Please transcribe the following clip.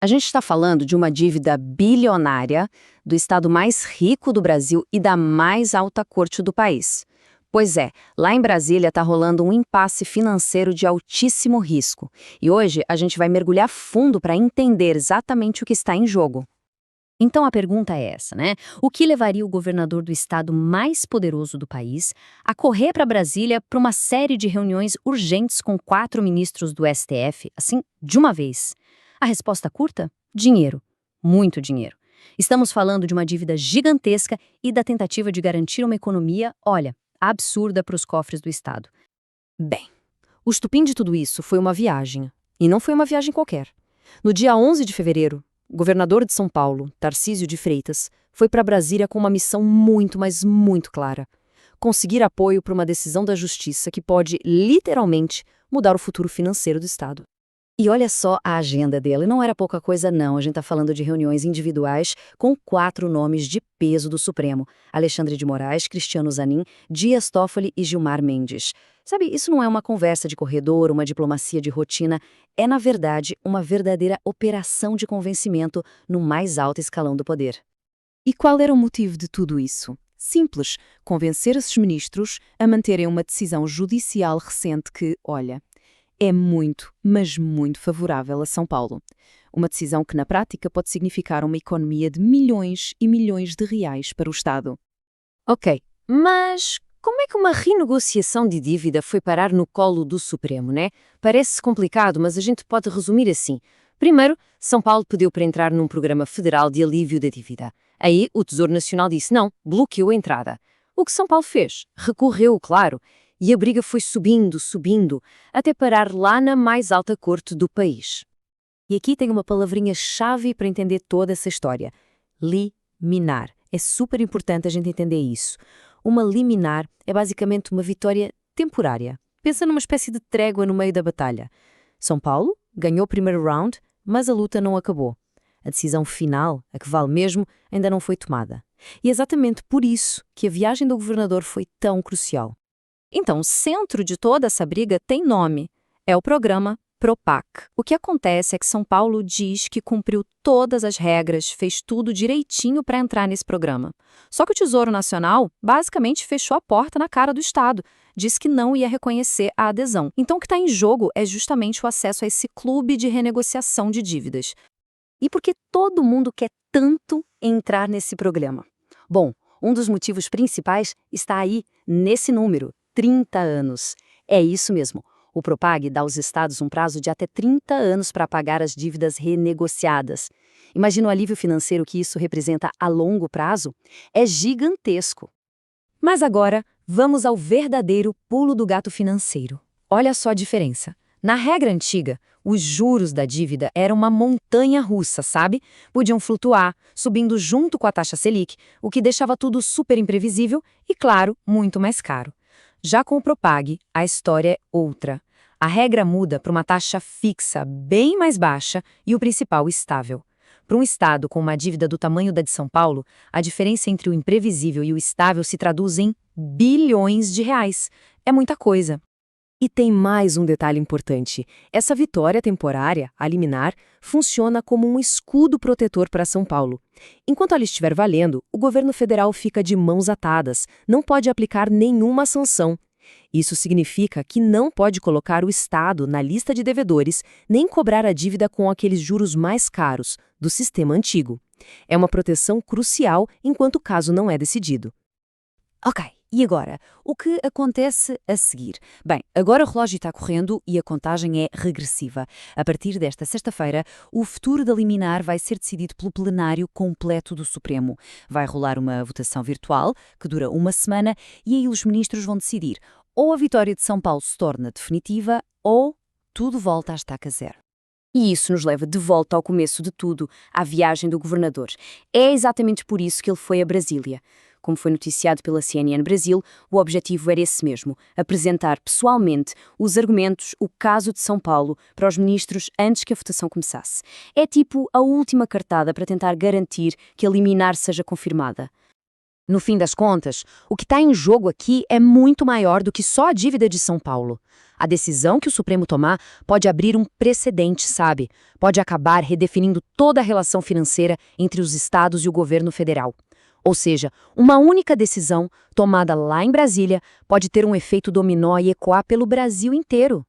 A gente está falando de uma dívida bilionária do estado mais rico do Brasil e da mais alta corte do país. Pois é, lá em Brasília está rolando um impasse financeiro de altíssimo risco. E hoje a gente vai mergulhar fundo para entender exatamente o que está em jogo. Então a pergunta é essa, né? O que levaria o governador do estado mais poderoso do país a correr para Brasília para uma série de reuniões urgentes com 4 ministros do STF, assim, de uma vez? A resposta curta? Dinheiro. Muito dinheiro. Estamos falando de uma dívida gigantesca e da tentativa de garantir uma economia, olha, absurda para os cofres do estado. Bem, o estupim de tudo isso foi uma viagem. E não foi uma viagem qualquer. No dia 11 de fevereiro, o governador de São Paulo, Tarcísio de Freitas, foi para Brasília com uma missão muito, mas muito clara: conseguir apoio para uma decisão da Justiça que pode, literalmente, mudar o futuro financeiro do Estado. E olha só a agenda dele, não era pouca coisa não, a gente está falando de reuniões individuais com 4 nomes de peso do Supremo: Alexandre de Moraes, Cristiano Zanin, Dias Toffoli e Gilmar Mendes. Sabe, isso não é uma conversa de corredor, uma diplomacia de rotina, é na verdade uma verdadeira operação de convencimento no mais alto escalão do poder. E qual era o motivo de tudo isso? Simples: convencer esses ministros a manterem uma decisão judicial recente que, olha, é muito, mas muito favorável a São Paulo. Uma decisão que, na prática, pode significar uma economia de milhões e milhões de reais para o Estado. Ok, mas como é que uma renegociação de dívida foi parar no colo do Supremo, né? Parece complicado, mas a gente pode resumir assim. Primeiro, São Paulo pediu para entrar num programa federal de alívio da dívida. Aí, o Tesouro Nacional disse não, bloqueou a entrada. O que São Paulo fez? Recorreu, claro. E a briga foi subindo, subindo, até parar lá na mais alta corte do país. E aqui tem uma palavrinha-chave para entender toda essa história: liminar. É super importante a gente entender isso. Uma liminar é basicamente uma vitória temporária. Pensa numa espécie de trégua no meio da batalha. São Paulo ganhou o primeiro round, mas a luta não acabou. A decisão final, a que vale mesmo, ainda não foi tomada. E é exatamente por isso que a viagem do governador foi tão crucial. Então, o centro de toda essa briga tem nome. É o programa PROPAC. O que acontece é que São Paulo diz que cumpriu todas as regras, fez tudo direitinho para entrar nesse programa. Só que o Tesouro Nacional basicamente fechou a porta na cara do Estado, disse que não ia reconhecer a adesão. Então, o que está em jogo é justamente o acesso a esse clube de renegociação de dívidas. E por que todo mundo quer tanto entrar nesse programa? Bom, um dos motivos principais está aí, nesse número: 30 anos. É isso mesmo. O Propag dá aos estados um prazo de até 30 anos para pagar as dívidas renegociadas. Imagina o alívio financeiro que isso representa a longo prazo? É gigantesco. Mas agora, vamos ao verdadeiro pulo do gato financeiro. Olha só a diferença. Na regra antiga, os juros da dívida eram uma montanha russa, sabe? Podiam flutuar, subindo junto com a taxa Selic, o que deixava tudo super imprevisível e, claro, muito mais caro. Já com o Propag, a história é outra. A regra muda para uma taxa fixa bem mais baixa e o principal estável. Para um estado com uma dívida do tamanho da de São Paulo, a diferença entre o imprevisível e o estável se traduz em bilhões de reais. É muita coisa. E tem mais um detalhe importante: essa vitória temporária, a liminar, funciona como um escudo protetor para São Paulo. Enquanto ela estiver valendo, o governo federal fica de mãos atadas, não pode aplicar nenhuma sanção. Isso significa que não pode colocar o Estado na lista de devedores, nem cobrar a dívida com aqueles juros mais caros, do sistema antigo. É uma proteção crucial enquanto o caso não é decidido. Ok. E agora, o que acontece a seguir? Bem, agora o relógio está correndo e a contagem é regressiva. A partir desta sexta-feira, o futuro da liminar vai ser decidido pelo plenário completo do Supremo. Vai rolar uma votação virtual, que dura uma semana, e aí os ministros vão decidir: ou a vitória de São Paulo se torna definitiva, ou tudo volta à estaca zero. E isso nos leva de volta ao começo de tudo, à viagem do governador. É exatamente por isso que ele foi a Brasília. Como foi noticiado pela CNN Brasil, o objetivo era esse mesmo: apresentar pessoalmente os argumentos, o caso de São Paulo, para os ministros antes que a votação começasse. É tipo a última cartada para tentar garantir que a liminar seja confirmada. No fim das contas, o que está em jogo aqui é muito maior do que só a dívida de São Paulo. A decisão que o Supremo tomar pode abrir um precedente, sabe? Pode acabar redefinindo toda a relação financeira entre os estados e o governo federal. Ou seja, uma única decisão, tomada lá em Brasília, pode ter um efeito dominó e ecoar pelo Brasil inteiro.